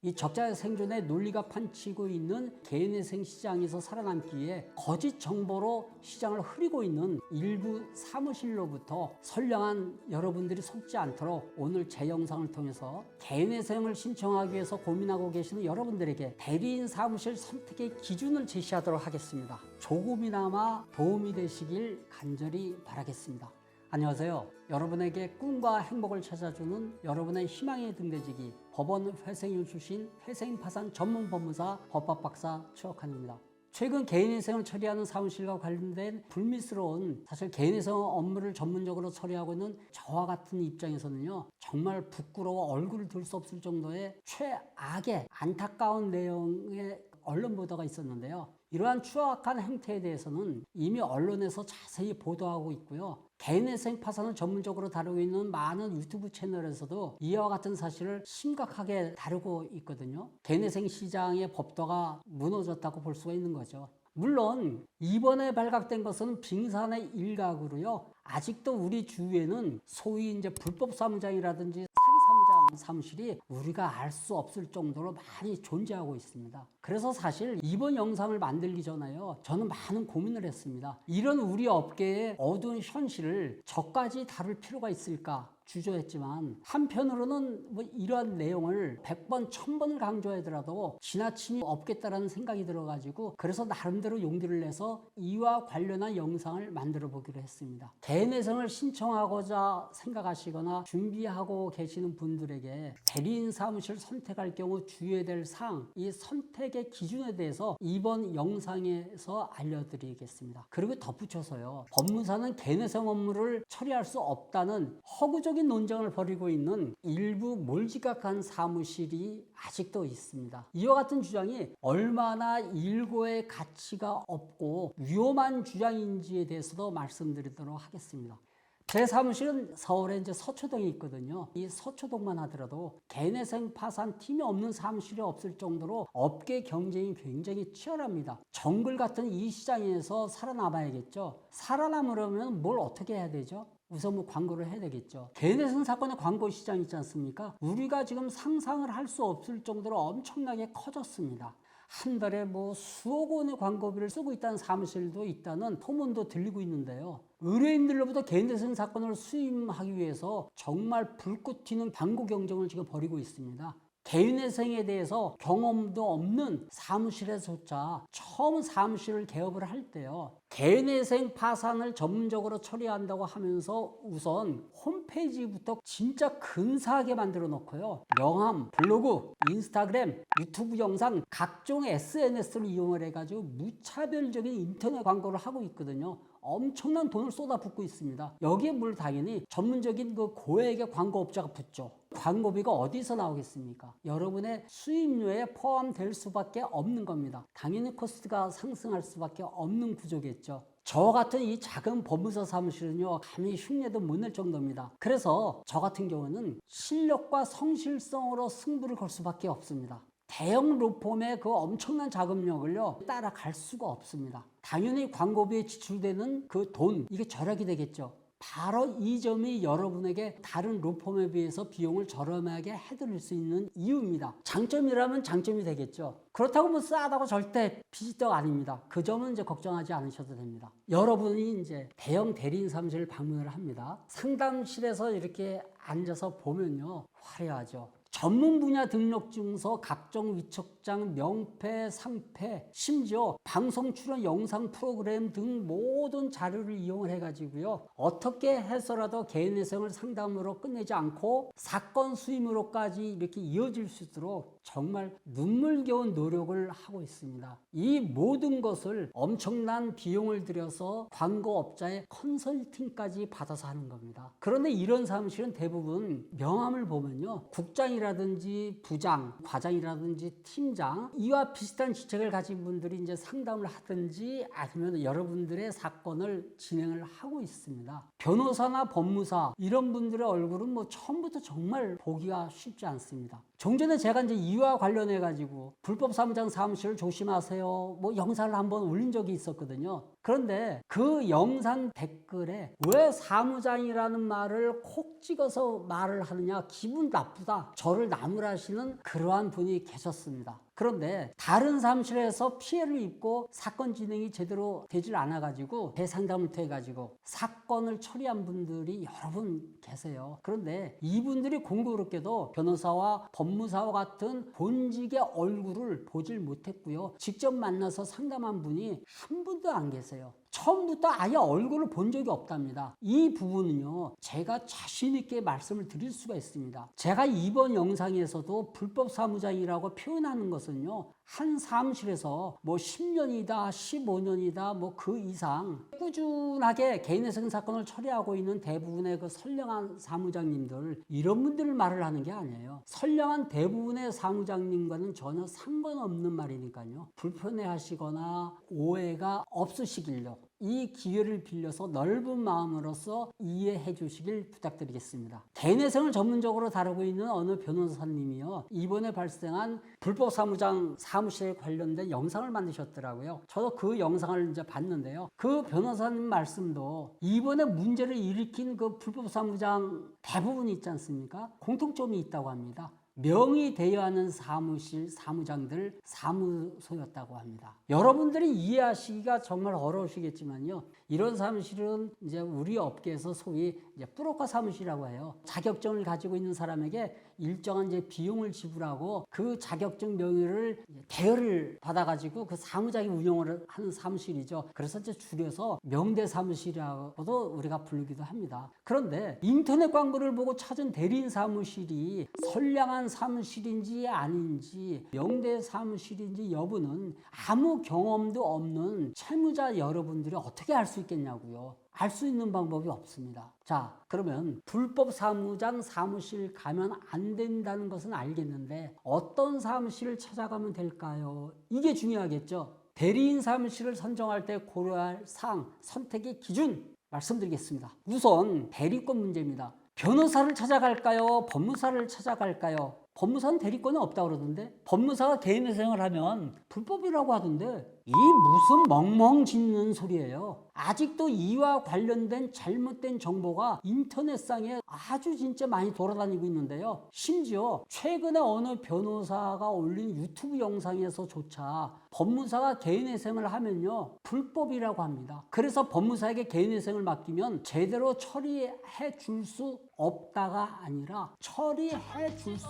이 적자의 생존에 논리가 판치고 있는 개인회생 시장에서 살아남기 위해 거짓 정보로 시장을 흐리고 있는 일부 사무실로부터 선량한 여러분들이 속지 않도록 오늘 제 영상을 통해서 개인회생을 신청하기 위해서 고민하고 계시는 여러분들에게 대리인 사무실 선택의 기준을 제시하도록 하겠습니다. 조금이나마 도움이 되시길 간절히 바라겠습니다. 안녕하세요. 여러분에게 꿈과 행복을 찾아주는 여러분의 희망의 등대지기 법원 회생인 출신 회생 파산 전문 법무사 법학박사 최억한입니다. 최근 개인회생을 처리하는 사무실과 관련된 불미스러운 사실 개인회생 업무를 전문적으로 처리하고 있는 저와 같은 입장에서는요, 정말 부끄러워 얼굴을 들 수 없을 정도의 최악의 안타까운 내용의 언론 보도가 있었는데요. 이러한 추악한 행태에 대해서는 이미 언론에서 자세히 보도하고 있고요. 개인회생 파산을 전문적으로 다루고 있는 많은 유튜브 채널에서도 이와 같은 사실을 심각하게 다루고 있거든요. 개인회생 시장의 법도가 무너졌다고 볼 수가 있는 거죠. 물론 이번에 발각된 것은 빙산의 일각으로요. 아직도 우리 주위에는 소위 이제 불법 사무장이라든지 사기 사무실이 우리가 알 수 없을 정도로 많이 존재하고 있습니다. 그래서 사실 이번 영상을 만들기 전에요, 저는 많은 고민을 했습니다. 이런 우리 업계의 어두운 현실을 저까지 다룰 필요가 있을까 주저했지만, 한편으로는 이러한 내용을 100번, 1000번을 강조하더라도 지나치니 없겠다라는 생각이 들어가지고, 그래서 나름대로 용기를 내서 이와 관련한 영상을 만들어 보기로 했습니다. 개인회생을 신청하고자 생각하시거나 준비하고 계시는 분들에게 대리인 사무실 선택할 경우 주의해야 될 사항, 이 선택의 기준에 대해서 이번 영상에서 알려드리겠습니다. 그리고 덧붙여서요, 법무사는 개인회생 업무를 처리할 수 없다는 허구적인 논쟁을 벌이고 있는 일부 몰지각한 사무실이 아직도 있습니다. 이와 같은 주장이 얼마나 일고의 가치가 없고 위험한 주장인지에 대해서도 말씀드리도록 하겠습니다. 제 사무실은 서울에 이제 서초동에 있거든요. 이 서초동만 하더라도 개인회생 파산 팀이 없는 사무실이 없을 정도로 업계 경쟁이 굉장히 치열합니다. 정글 같은 이 시장에서 살아남아야겠죠. 살아남으려면 뭘 어떻게 해야 되죠? 우선 광고를 해야 되겠죠. 개인회생 사건의 광고 시장 있지 않습니까? 우리가 지금 상상을 할 수 없을 정도로 엄청나게 커졌습니다. 한 달에 수억 원의 광고비를 쓰고 있다는 사무실도 있다는 소문도 들리고 있는데요. 의뢰인들로부터 개인회생 사건을 수임하기 위해서 정말 불꽃 튀는 광고 경쟁을 지금 벌이고 있습니다. 개인회생에 대해서 경험도 없는 사무실에서조차 처음 사무실을 개업을 할 때요, 개인회생 파산을 전문적으로 처리한다고 하면서 우선 홈페이지부터 진짜 근사하게 만들어 놓고요, 명함, 블로그, 인스타그램, 유튜브 영상, 각종 SNS를 이용을 해가지고 무차별적인 인터넷 광고를 하고 있거든요. 엄청난 돈을 쏟아붓고 있습니다. 여기에 물론 당연히 전문적인 그 고액의 광고업자가 붙죠. 광고비가 어디서 나오겠습니까? 여러분의 수입료에 포함될 수밖에 없는 겁니다. 당연히 코스트가 상승할 수밖에 없는 구조겠죠. 저 같은 이 작은 법무사 사무실은요, 감히 흉내도 못 낼 정도입니다. 그래서 저 같은 경우는 실력과 성실성으로 승부를 걸 수밖에 없습니다. 대형 로펌의 그 엄청난 자금력을요, 따라갈 수가 없습니다. 당연히 광고비에 지출되는 그 돈, 이게 절약이 되겠죠. 바로 이 점이 여러분에게 다른 로펌에 비해서 비용을 저렴하게 해드릴 수 있는 이유입니다. 장점이라면 장점이 되겠죠. 그렇다고 싸다고 절대 비지떡 아닙니다. 그 점은 이제 걱정하지 않으셔도 됩니다. 여러분이 이제 대형 대리인 사무실을 방문을 합니다. 상담실에서 이렇게 앉아서 보면요, 화려하죠. 전문 분야 등록증서, 각종 위촉장, 명패, 상패, 심지어 방송 출연 영상 프로그램 등 모든 자료를 이용을 해가지고요, 어떻게 해서라도 개인회생을 상담으로 끝내지 않고 사건 수임으로까지 이렇게 이어질 수 있도록 정말 눈물겨운 노력을 하고 있습니다. 이 모든 것을 엄청난 비용을 들여서 광고업자의 컨설팅까지 받아서 하는 겁니다. 그런데 이런 사무실은 대부분 명함을 보면요, 국장이라든지 부장, 과장이라든지 팀장, 이와 비슷한 직책을 가진 분들이 이제 상담을 하든지 아니면 여러분들의 사건을 진행을 하고 있습니다. 변호사나 법무사 이런 분들의 얼굴은 처음부터 정말 보기가 쉽지 않습니다. 종전에 제가 이제 이와 관련해 가지고 불법 사무장 사무실을 조심하세요 뭐 영상을 한번 올린 적이 있었거든요. 그런데 그 영상 댓글에 왜 사무장이라는 말을 콕 찍어서 말을 하느냐, 기분 나쁘다, 저를 나무라시는 그러한 분이 계셨습니다. 그런데 다른 사무실에서 피해를 입고 사건 진행이 제대로 되질 않아 가지고 대상담을 통해 가지고 사건을 처리한 분들이 여러 분 계세요. 그런데 이분들이 공교롭게도 변호사와 법무사와 같은 본직의 얼굴을 보질 못했고요. 직접 만나서 상담한 분이 한 분도 안 계세요. 처음부터 아예 얼굴을 본 적이 없답니다. 이 부분은요, 제가 자신 있게 말씀을 드릴 수가 있습니다. 제가 이번 영상에서도 불법 사무장이라고 표현하는 것은요, 한 사무실에서 뭐 10년이다, 15년이다, 뭐 그 이상 꾸준하게 개인회생 사건을 처리하고 있는 대부분의 그 선량한 사무장님들, 이런 분들을 말을 하는 게 아니에요. 선량한 대부분의 사무장님과는 전혀 상관없는 말이니까요. 불편해하시거나 오해가 없으시길요. 이 기회를 빌려서 넓은 마음으로서 이해해 주시길 부탁드리겠습니다. 개인회생을 전문적으로 다루고 있는 어느 변호사님이요, 이번에 발생한 불법 사무장 사무실에 관련된 영상을 만드셨더라고요. 저도 그 영상을 이제 봤는데요. 그 변호사님 말씀도 이번에 문제를 일으킨 그 불법 사무장 대부분 있지 않습니까? 공통점이 있다고 합니다. 명의 대여하는 사무실, 사무장들, 사무소였다고 합니다. 여러분들이 이해하시기가 정말 어려우시겠지만요. 이런 사무실은 이제 우리 업계에서 소위 이제 브로커 사무실이라고 해요. 자격증을 가지고 있는 사람에게 일정한 이제 비용을 지불하고 그 자격증 명의를 대여를 받아가지고 그 사무장이 운영을 하는 사무실이죠. 그래서 이제 줄여서 명대 사무실이라고도 우리가 부르기도 합니다. 그런데 인터넷 광고를 보고 찾은 대리인 사무실이 선량한 사무실인지 아닌지, 명대 사무실인지 여부는 아무 경험도 없는 채무자 여러분들이 어떻게 알 수 있겠냐고요. 알 수 있는 방법이 없습니다. 자, 그러면 불법 사무장 사무실 가면 안 된다는 것은 알겠는데 어떤 사무실을 찾아가면 될까요? 이게 중요하겠죠. 대리인 사무실을 선정할 때 고려할 사항, 선택의 기준 말씀드리겠습니다. 우선 대리권 문제입니다. 변호사를 찾아갈까요? 법무사를 찾아갈까요? 법무사는 대리권이 없다고 그러던데, 법무사가 개인회생을 하면 불법이라고 하던데, 이 무슨 멍멍 짖는 소리예요. 아직도 이와 관련된 잘못된 정보가 인터넷상에 아주 진짜 많이 돌아다니고 있는데요. 심지어 최근에 어느 변호사가 올린 유튜브 영상에서조차 법무사가 개인회생을 하면요, 불법이라고 합니다. 그래서 법무사에게 개인회생을 맡기면 제대로 처리해 줄 수 없다가 아니라 처리해 줄 수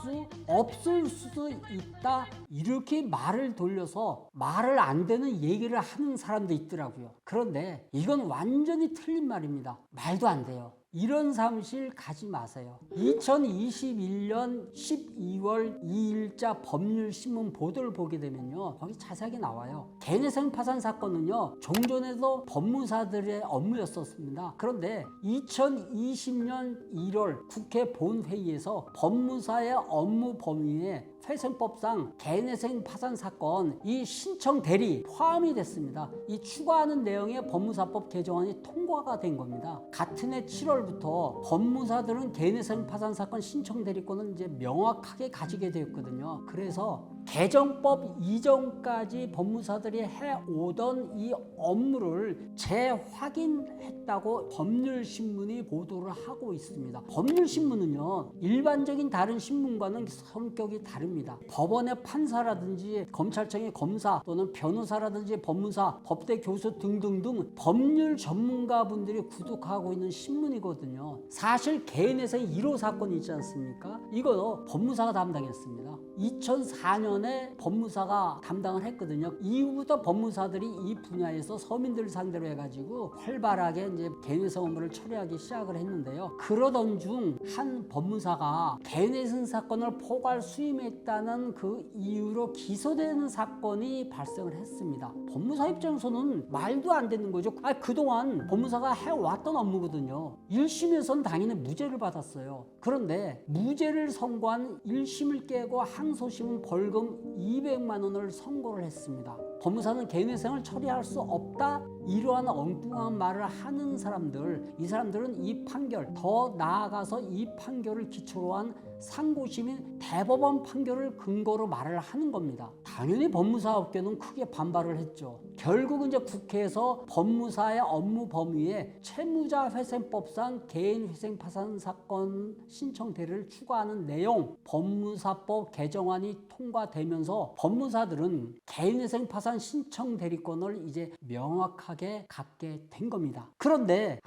없을 수도 있다, 이렇게 말을 돌려서 말을 안 되는 얘기를 하는 사람도 있더라고요. 그런데 이건 완전히 틀린 말입니다. 말도 안 돼요. 이런 사무실 가지 마세요. 2021년 12월 2일자 법률신문 보도를 보게 되면요, 거기 자세하게 나와요. 개인회생 파산 사건은요, 종전에도 법무사들의 업무였었습니다. 그런데 2020년 1월 국회 본회의에서 법무사의 업무 범위에 회생법상 개인회생 파산 사건 이 신청 대리 포함이 됐습니다. 이 추가하는 내용의 법무사법 개정안이 통과가 된 겁니다. 같은 해 7월부터 법무사들은 개인회생 파산 사건 신청 대리권을 이제 명확하게 가지게 되었거든요. 그래서 개정법 이전까지 법무사들이 해오던 이 업무를 재확인했다고 법률신문이 보도를 하고 있습니다. 법률신문은요, 일반적인 다른 신문과는 성격이 다릅니다. 법원의 판사라든지 검찰청의 검사 또는 변호사라든지 법무사, 법대 교수 등등등 법률 전문가분들이 구독하고 있는 신문이거든요. 사실 개인회생 1호 사건이 있지 않습니까? 이거 법무사가 담당했습니다. 2004년에 법무사가 담당을 했거든요. 이후부터 법무사들이 이 분야에서 서민들 상대로 해가지고 활발하게 이제 개인회생 업무를 처리하기 시작을 했는데요. 그러던 중 한 법무사가 개인회생 사건을 포괄 수임했다는 그 이유로 기소되는 사건이 발생을 했습니다. 법무사 입장에서는 말도 안 되는 거죠. 그동안 법무사가 해왔던 업무거든요. 1심에서는 당연히 무죄를 받았어요. 그런데 무죄를 선고한 1심을 깨고 항소심은 벌금 200만 원을 선고를 했습니다. 법무사는 개인회생을 처리할 수 없다, 이러한 엉뚱한 말을 하는 사람들, 이 사람들은 이 판결, 더 나아가서 이 판결을 기초로 한 상고심인 대법원 판결을 근거로 말을 하는 겁니다. 당연히 법무사업계는 크게 반발을 했죠. 결국은 이제 국회에서 법무사의 업무 범위에 채무자회생법상 개인회생 파산 사건 신청 대리를 추가하는 내용 법무사법 개정안이 통과되면서 법무사들은 개인회생 파산 신청 대리권을 이제 명확하게 갖게 된 겁니다. 그런데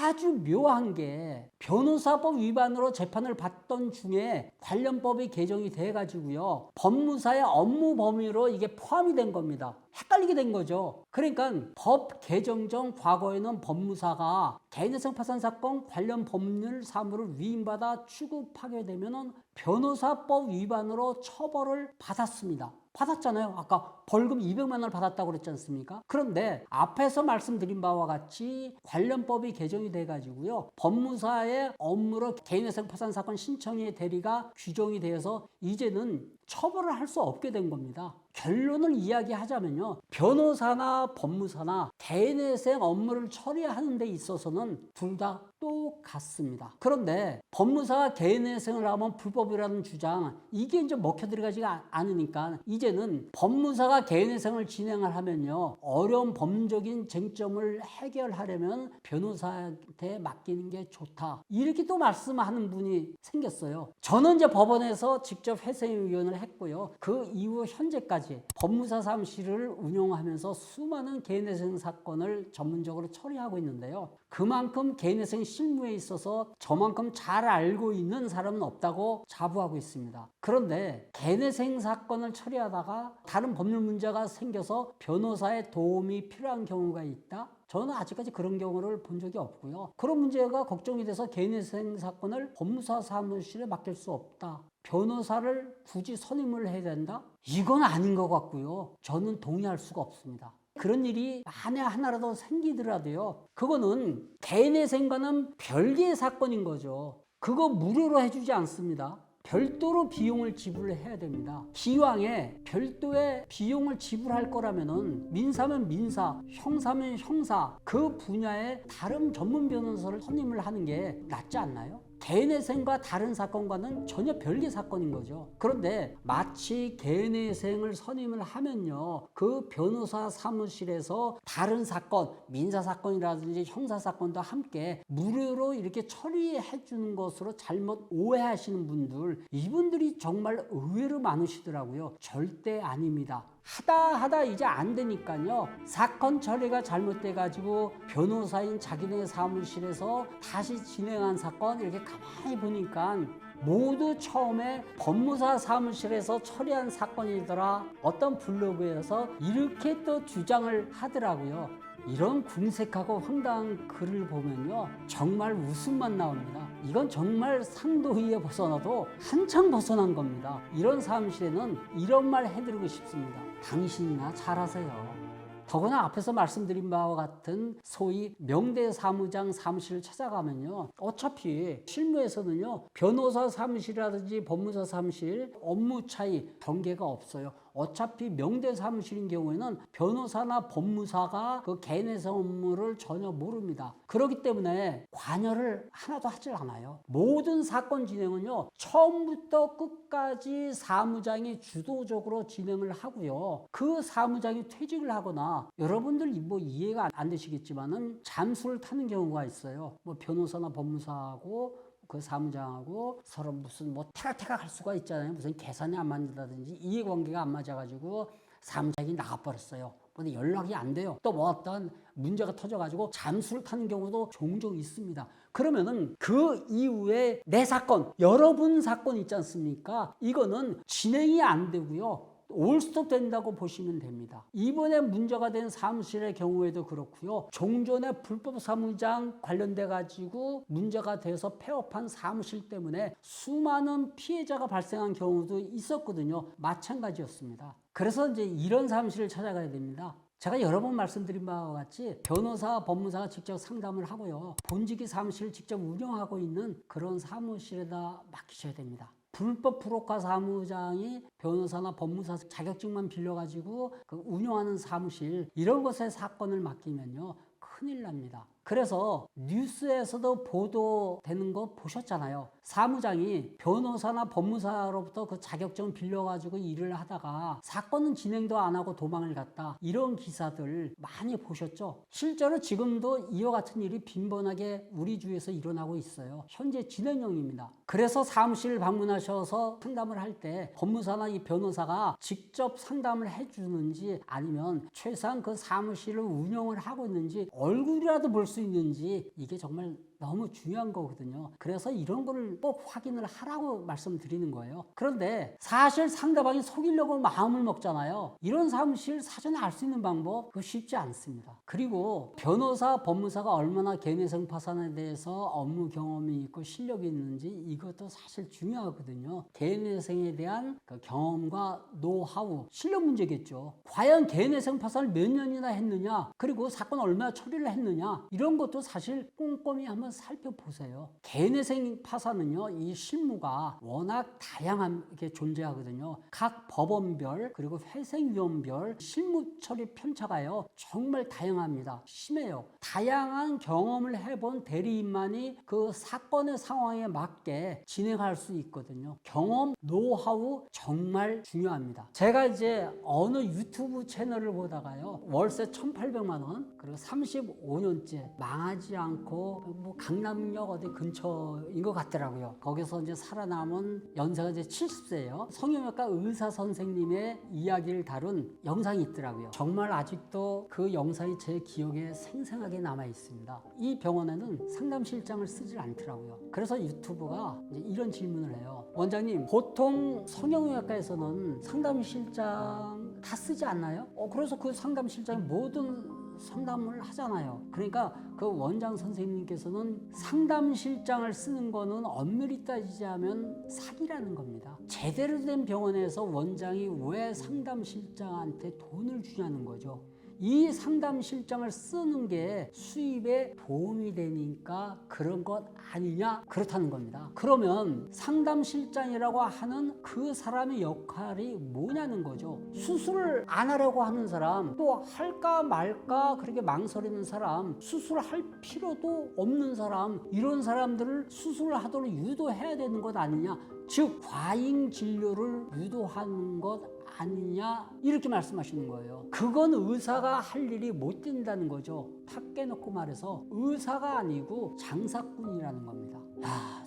아주 묘한 게 변호사법 위반으로 재판을 받던 중에 관련 법이 개정이 돼가지고요, 법무사의 업무 범위로 이게 포함이 된 겁니다. 헷갈리게 된 거죠. 그러니까 법 개정 전 과거에는 법무사가 개인회생 파산 사건 관련 법률 사무를 위임받아 취급하게 되면은 변호사법 위반으로 처벌을 받았습니다. 받았잖아요. 아까 벌금 200만 원을 받았다고 그랬지 않습니까? 그런데 앞에서 말씀드린 바와 같이 관련법이 개정이 돼가지고요, 법무사의 업무로 개인회생 파산 사건 신청의 대리가 규정이 되어서 이제는 처벌을 할 수 없게 된 겁니다. 결론을 이야기하자면요, 변호사나 법무사나 개인회생 업무를 처리하는 데 있어서는 둘 다 똑같습니다. 그런데 법무사가 개인회생을 하면 불법이라는 주장, 이게 이제 먹혀 들어가지가 않으니까 이제는 법무사가 개인회생을 진행을 하면요, 어려운 법적인 쟁점을 해결하려면 변호사한테 맡기는 게 좋다, 이렇게 또 말씀하는 분이 생겼어요. 저는 이제 법원에서 직접 회생 의견을 했고요, 그 이후 현재까지 법무사 사무실을 운영하면서 수많은 개인회생 사건을 전문적으로 처리하고 있는데요, 그만큼 개인회생 실무에 있어서 저만큼 잘 알고 있는 사람은 없다고 자부하고 있습니다. 그런데 개인회생 사건을 처리하다가 다른 법률 문제가 생겨서 변호사의 도움이 필요한 경우가 있다? 저는 아직까지 그런 경우를 본 적이 없고요. 그런 문제가 걱정이 돼서 개인회생 사건을 법무사 사무실에 맡길 수 없다, 변호사를 굳이 선임을 해야 된다? 이건 아닌 것 같고요, 저는 동의할 수가 없습니다. 그런 일이 만에 하나라도 생기더라도요, 그거는 개인회생과는 별개의 사건인 거죠. 그거 무료로 해주지 않습니다. 별도로 비용을 지불해야 됩니다. 기왕에 별도의 비용을 지불할 거라면은 민사면 민사, 형사면 형사, 그 분야의 다른 전문 변호사를 선임을 하는 게 낫지 않나요? 개인회생과 다른 사건과는 전혀 별개 사건인 거죠. 그런데 마치 개인회생을 선임을 하면요, 그 변호사 사무실에서 다른 사건, 민사사건이라든지 형사사건도 함께 무료로 이렇게 처리해 주는 것으로 잘못 오해하시는 분들, 이분들이 정말 의외로 많으시더라고요. 절대 아닙니다. 하다 이제 안 되니까요, 사건 처리가 잘못돼 가지고 변호사인 자기네 사무실에서 다시 진행한 사건 이렇게 가만히 보니까 모두 처음에 법무사 사무실에서 처리한 사건이더라, 어떤 블로그에서 이렇게 또 주장을 하더라고요. 이런 궁색하고 황당한 글을 보면요, 정말 웃음만 나옵니다. 이건 정말 상도 위에 벗어나도 한참 벗어난 겁니다. 이런 사무실에는 이런 말 해드리고 싶습니다. 당신이나 잘하세요. 더구나 앞에서 말씀드린 바와 같은 소위 명대사무장 사무실을 찾아가면요, 어차피 실무에서는요, 변호사 사무실이라든지 법무사 사무실 업무 차이 경계가 없어요. 어차피 명대사무실인 경우에는 변호사나 법무사가 그 개인회생 업무를 전혀 모릅니다. 그렇기 때문에 관여를 하나도 하질 않아요. 모든 사건 진행은요, 처음부터 끝까지 사무장이 주도적으로 진행을 하고요, 그 사무장이 퇴직을 하거나, 여러분들 뭐 이해가 안 되시겠지만은 잠수를 타는 경우가 있어요. 뭐 변호사나 법무사하고 그 사무장하고 서로 무슨 뭐 태각태각 할 수가 있잖아요. 무슨 계산이 안 맞는다든지 이해관계가 안 맞아가지고 사무장이 나가버렸어요. 근데 연락이 안 돼요. 또 뭐 어떤 문제가 터져가지고 잠수를 타는 경우도 종종 있습니다. 그러면은 그 이후에 내 사건, 여러분 사건 있지 않습니까? 이거는 진행이 안 되고요, 올스톱 된다고 보시면 됩니다. 이번에 문제가 된 사무실의 경우에도 그렇고요, 종전에 불법 사무장 관련돼 가지고 문제가 돼서 폐업한 사무실 때문에 수많은 피해자가 발생한 경우도 있었거든요. 마찬가지였습니다. 그래서 이제 이런 사무실을 찾아가야 됩니다. 제가 여러 번 말씀드린 바와 같이 변호사, 법무사가 직접 상담을 하고요, 본직이 사무실을 직접 운영하고 있는 그런 사무실에다 맡기셔야 됩니다. 불법 프로카 사무장이 변호사나 법무사 자격증만 빌려가지고 그 운영하는 사무실, 이런 것에 사건을 맡기면요, 큰일 납니다. 그래서 뉴스에서도 보도되는 거 보셨잖아요. 사무장이 변호사나 법무사로부터 그 자격증 빌려가지고 일을 하다가 사건은 진행도 안 하고 도망을 갔다. 이런 기사들 많이 보셨죠? 실제로 지금도 이와 같은 일이 빈번하게 우리 주위에서 일어나고 있어요. 현재 진행형입니다. 그래서 사무실을 방문하셔서 상담을 할 때 법무사나 이 변호사가 직접 상담을 해주는지 아니면 최소한 그 사무실을 운영을 하고 있는지 얼굴이라도 볼 수 있는지 이게 정말 너무 중요한 거거든요. 그래서 이런 거를 꼭 확인을 하라고 말씀드리는 거예요. 그런데 사실 상대방이 속이려고 마음을 먹잖아요. 이런 사무실 사전에 알 수 있는 방법 그거 쉽지 않습니다. 그리고 변호사, 법무사가 얼마나 개인회생 파산에 대해서 업무 경험이 있고 실력이 있는지 이것도 사실 중요하거든요. 개인회생에 대한 그 경험과 노하우, 실력 문제겠죠. 과연 개인회생 파산을 몇 년이나 했느냐, 그리고 사건 얼마나 처리를 했느냐, 이런 것도 사실 꼼꼼히 한번 살펴보세요. 개인회생 파산은요, 이 실무가 워낙 다양하게 존재하거든요. 각 법원별 그리고 회생위원별 실무 처리 편차가요 정말 다양합니다. 심해요. 다양한 경험을 해본 대리인만이 그 사건의 상황에 맞게 진행할 수 있거든요. 경험, 노하우 정말 중요합니다. 제가 이제 어느 유튜브 채널을 보다가요, 월세 1,800만 원 그리고 35년째 망하지 않고 뭐 강남역 어디 근처인 것 같더라고요. 거기서 이제 살아남은 연세가 이제 70세예요. 성형외과 의사 선생님의 이야기를 다룬 영상이 있더라고요. 정말 아직도 그 영상이 제 기억에 생생하게 남아 있습니다. 이 병원에는 상담실장을 쓰질 않더라고요. 그래서 유튜브가 이제 이런 질문을 해요. 원장님, 보통 성형외과에서는 상담실장 다 쓰지 않나요? 그래서 그 상담실장이 모든 상담을 하잖아요. 그러니까 그 원장 선생님께서는 상담실장을 쓰는 거는 엄밀히 따지자면 사기라는 겁니다. 제대로 된 병원에서 원장이 왜 상담실장한테 돈을 주냐는 거죠. 이 상담실장을 쓰는 게 수입에 도움이 되니까 그런 것 아니냐? 그렇다는 겁니다. 그러면 상담실장이라고 하는 그 사람의 역할이 뭐냐는 거죠. 수술을 안 하려고 하는 사람, 또 할까 말까 그렇게 망설이는 사람, 수술할 필요도 없는 사람, 이런 사람들을 수술을 하도록 유도해야 되는 것 아니냐? 즉 과잉 진료를 유도하는 것 아니냐, 이렇게 말씀하시는 거예요. 그건 의사가 할 일이 못 된다는 거죠. 탁 깨놓고 말해서 의사가 아니고 장사꾼이라는 겁니다.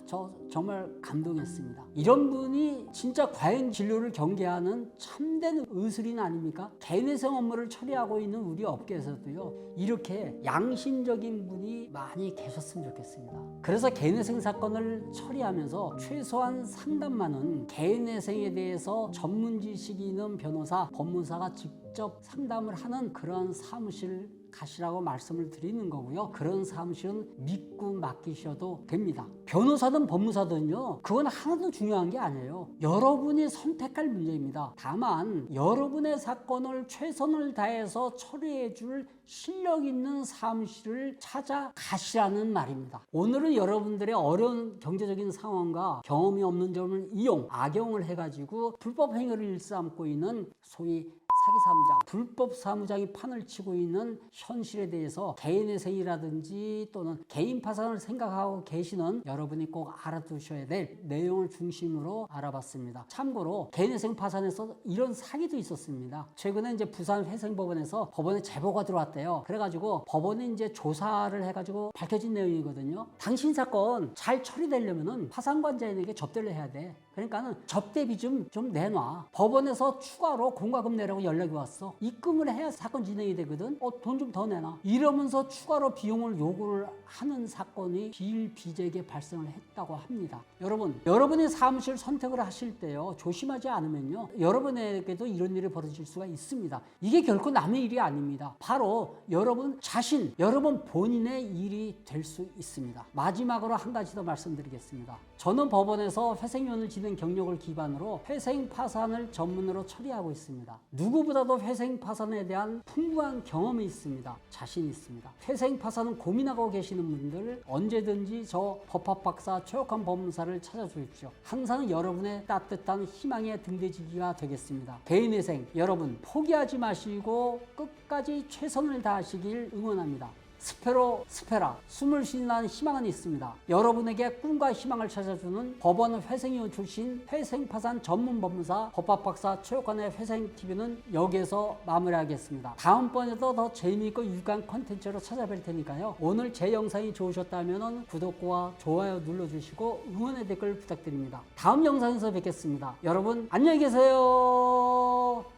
저 정말 감동했습니다. 이런 분이 진짜 과잉 진료를 경계하는 참된 의술인 아닙니까? 개인회생 업무를 처리하고 있는 우리 업계에서도요, 이렇게 양심적인 분이 많이 계셨으면 좋겠습니다. 그래서 개인회생 사건을 처리하면서 최소한 상담만은 개인회생에 대해서 전문 지식이 있는 변호사, 법무사가 직접 상담을 하는 그런 사무실 가시라고 말씀을 드리는 거고요. 그런 사무실은 믿고 맡기셔도 됩니다. 변호사든 법무사든요, 그건 하나도 중요한 게 아니에요. 여러분이 선택할 문제입니다. 다만 여러분의 사건을 최선을 다해서 처리해 줄 실력 있는 사무실을 찾아가시라는 말입니다. 오늘은 여러분들의 어려운 경제적인 상황과 경험이 없는 점을 악용을 해가지고 불법 행위를 일삼고 있는 소위 사기 사무장, 불법 사무장이 판을 치고 있는 현실에 대해서 개인회생이라든지 또는 개인 파산을 생각하고 계시는 여러분이 꼭 알아두셔야 될 내용을 중심으로 알아봤습니다. 참고로 개인회생 파산에서 이런 사기도 있었습니다. 최근에 이제 부산 회생법원에서 법원에 제보가 들어왔대요. 그래가지고 법원이 이제 조사를 해가지고 밝혀진 내용이거든요. 당신 사건 잘 처리되려면은 파산관자인에게 접대를 해야 돼. 그러니까는 접대비 좀 내놔. 법원에서 추가로 공과금 내라고 연락이 왔어. 입금을 해야 사건 진행이 되거든. 돈 좀 더 내놔. 이러면서 추가로 비용을 요구를 하는 사건이 비일비재하게 발생을 했다고 합니다. 여러분이 사무실 선택을 하실 때요, 조심하지 않으면요, 여러분에게도 이런 일이 벌어질 수가 있습니다. 이게 결코 남의 일이 아닙니다. 바로 여러분 자신, 여러분 본인의 일이 될 수 있습니다. 마지막으로 한 가지 더 말씀드리겠습니다. 저는 법원에서 회생위원을 지낸 경력을 기반으로 회생 파산을 전문으로 처리하고 있습니다. 누구보다도 회생 파산에 대한 풍부한 경험이 있습니다. 자신이 있습니다. 회생 파산은 고민하고 계시는 분들 언제든지 저 법학박사 최욱환 법무사를 찾아주십시오. 항상 여러분의 따뜻한 희망의 등대지기가 되겠습니다. 개인회생 여러분 포기하지 마시고 끝까지 최선을 다하시길 응원합니다. 스페로 스페라, 숨을 쉬는 희망은 있습니다. 여러분에게 꿈과 희망을 찾아주는 법원 회생위원 출신 회생파산 전문 법무사 법학박사 최욱환의 회생TV는 여기에서 마무리하겠습니다. 다음번에도 더 재미있고 유익한 컨텐츠로 찾아뵐 테니까요. 오늘 제 영상이 좋으셨다면 구독과 좋아요 눌러주시고 응원의 댓글 부탁드립니다. 다음 영상에서 뵙겠습니다. 여러분 안녕히 계세요.